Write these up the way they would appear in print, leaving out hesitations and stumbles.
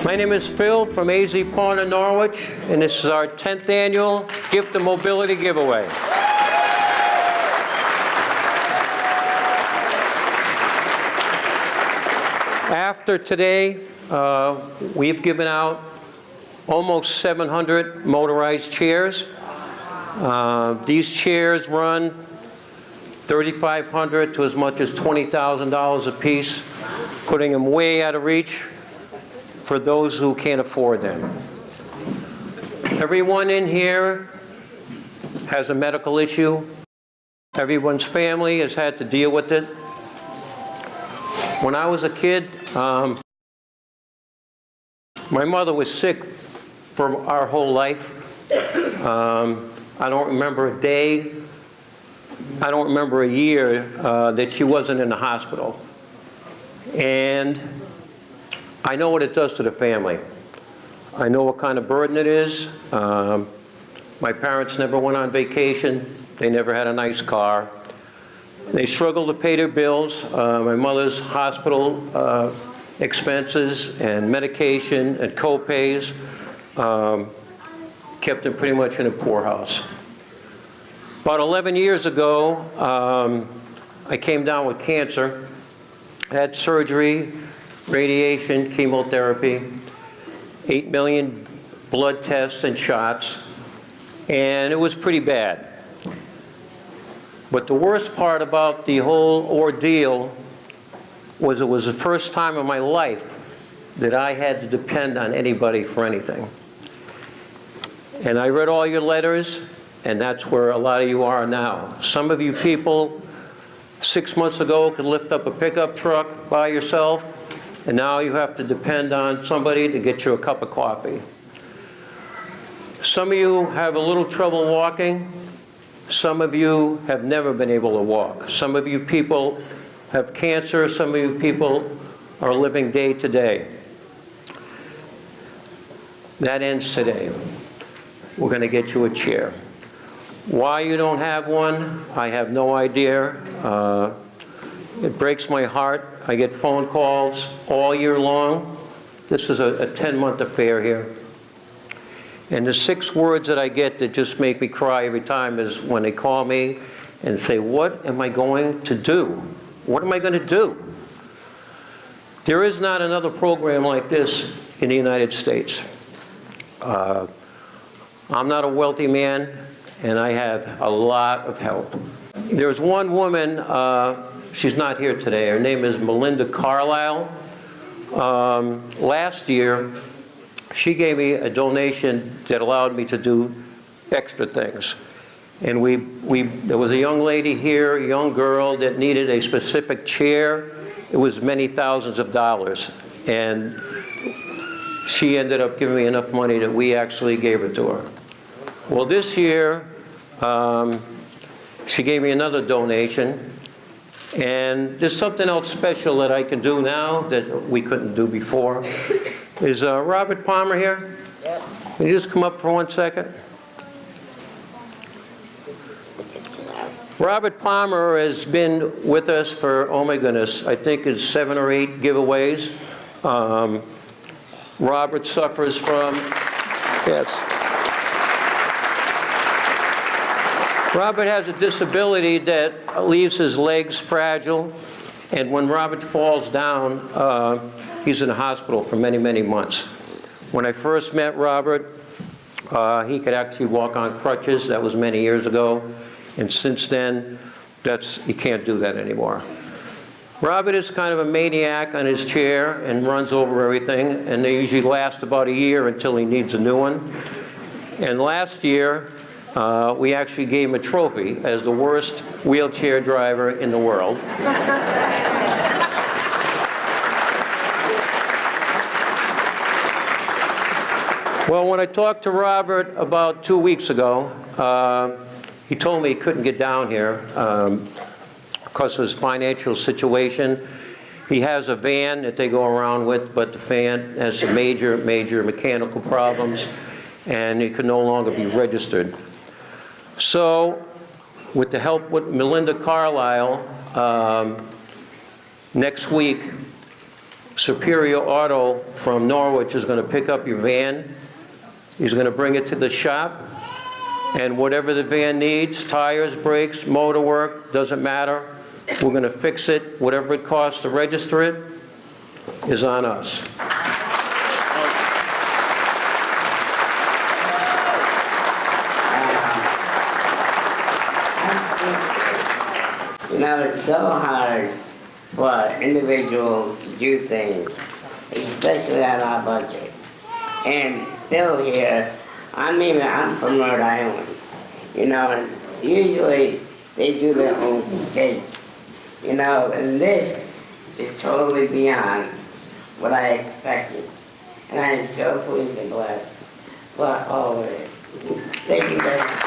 My name is Phil from AZ Pawn in Norwich, and this is our 10th annual Gift of Mobility giveaway. After today, we've given out almost 700 motorized chairs. These chairs run $3,500 to as much as $20,000 a piece, putting them way out of reach for those who can't afford them. Everyone in here has a medical issue. Everyone's family has had to deal with it. When I was a kid, my mother was sick for our whole life. I don't remember a day, I don't remember a year that she wasn't in the hospital. And I know what it does to the family. I know what kind of burden it is. My parents never went on vacation. They never had a nice car. They struggled to pay their bills. My mother's hospital expenses and medication and co-pays kept them pretty much in a poorhouse. About 11 years ago, I came down with cancer. I had surgery, radiation, chemotherapy, 8 million blood tests and shots, and it was pretty bad. But the worst part about the whole ordeal was it was the first time in my life that I had to depend on anybody for anything. And I read all your letters, and that's where a lot of you are now. Some of you people 6 months ago could lift up a pickup truck by yourself, and now you have to depend on somebody to get you a cup of coffee. Some of you have a little trouble walking. Some of you have never been able to walk. Some of you people have cancer. Some of you people are living day to day. That ends today. We're going to get you a chair. Why you don't have one, I have no idea. It breaks my heart. I get phone calls all year long. This is a 10-month affair here. And the 6 words that I get that just make me cry every time is when they call me and say, what am I going to do? What am I going to do? There is not another program like this in the United States. I'm not a wealthy man, and I have a lot of help. There's one woman, she's not here today. Her name is Melinda Carlisle. Last year, she gave me a donation that allowed me to do extra things. And there was a young lady here, a young girl that needed a specific chair. It was many thousands of dollars. And she ended up giving me enough money that we actually gave it to her. Well, this year, she gave me another donation. And there's something else special that I can do now that we couldn't do before. Is Robert Palmer here? Yep. Can you just come up for 1 second? Robert Palmer has been with us for, oh my goodness, I think it's 7 or 8 giveaways. Robert suffers from, yes. Robert has a disability that leaves his legs fragile, and when Robert falls down, he's in the hospital for many, many months. When I first met Robert, he could actually walk on crutches. That was many years ago. And since then, he can't do that anymore. Robert is kind of a maniac on his chair and runs over everything, and they usually last about a year until he needs a new one. And last year, we actually gave him a trophy as the worst wheelchair driver in the world. Well, when I talked to Robert about 2 weeks ago, he told me he couldn't get down here because of his financial situation. He has a van that they go around with, but the van has major, major mechanical problems, and it could no longer be registered. So, with the help with Melinda Carlisle, next week, Superior Auto from Norwich is going to pick up your van. He's going to bring it to the shop, and whatever the van needs, tires, brakes, motor work, doesn't matter. We're going to fix it. Whatever it costs to register it is on us. You know, it's so hard for individuals to do things, especially on our budget. And Phil here, I'm from Rhode Island, you know, and usually they do their own states, you know, and this is totally beyond what I expected. And I am so pleased and blessed for all of this. Thank you very much.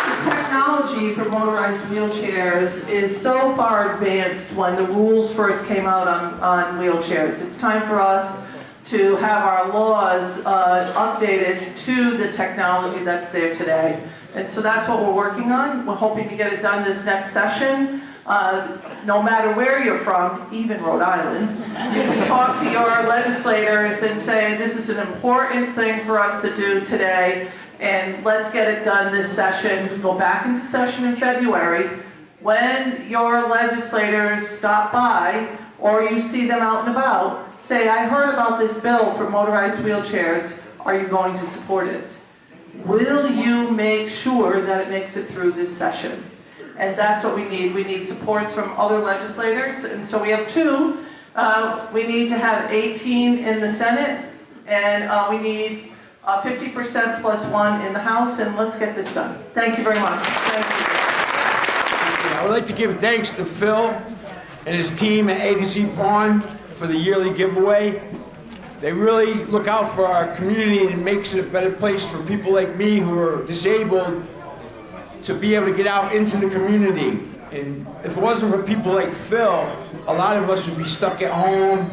The technology for motorized wheelchairs is so far advanced when the rules first came out on wheelchairs. It's time for us to have our laws updated to the technology that's there today. And so that's what we're working on. We're hoping to get it done this next session. No matter where you're from, even Rhode Island, you can talk to your legislators and say, this is an important thing for us to do today, and let's get it done this session. Go back into session in February. When your legislators stop by, or you see them out and about, say, I heard about this bill for motorized wheelchairs. Are you going to support it? Will you make sure that it makes it through this session? And that's what we need. We need supports from other legislators, and so we have two. We need to have 18 in the Senate, and we need 50% plus one in the House, and let's get this done. Thank you very much. Thank you. I would like to give thanks to Phil and his team at A to Z Pawn for the yearly giveaway. They really look out for our community and makes it a better place for people like me who are disabled to be able to get out into the community. And if it wasn't for people like Phil, a lot of us would be stuck at home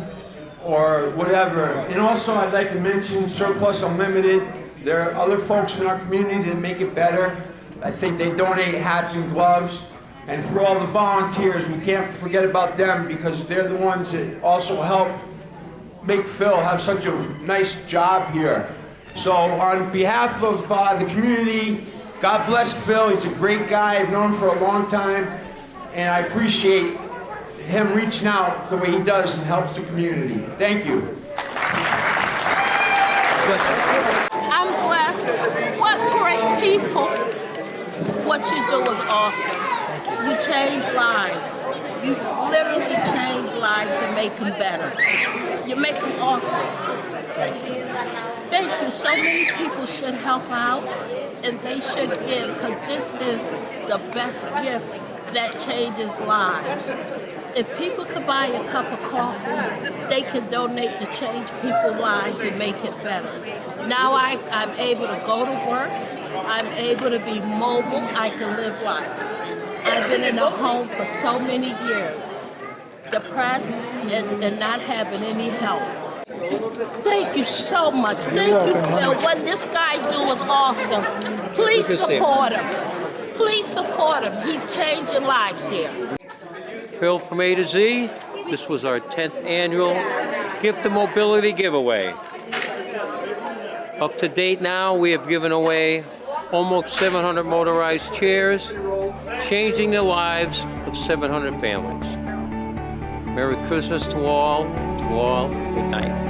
or whatever. And also I'd like to mention Surplus Unlimited. There are other folks in our community that make it better. I think they donate hats and gloves. And for all the volunteers, we can't forget about them because they're the ones that also help make Phil have such a nice job here. So on behalf of the community, God bless Phil. He's a great guy. I've known him for a long time, and I appreciate him reaching out the way he does and helps the community. Thank you. I'm blessed. What great people. What you do is awesome. You change lives. You literally change lives and make them better. You make them awesome. Thank you. So many people should help out, and they should give, because this is the best gift that changes lives. If people could buy a cup of coffee, they could donate to change people's lives and make it better. Now I'm able to go to work. I'm able to be mobile. I can live life. I've been in a home for so many years, depressed and not having any help. Thank you so much. Thank you, Phil. What this guy do is awesome. Please support him. Please support him. He's changing lives here. Phil from A to Z. This was our 10th annual Gift of Mobility giveaway. Up to date now, we have given away almost 700 motorized chairs, changing the lives of 700 families. Merry Christmas to all. Good night.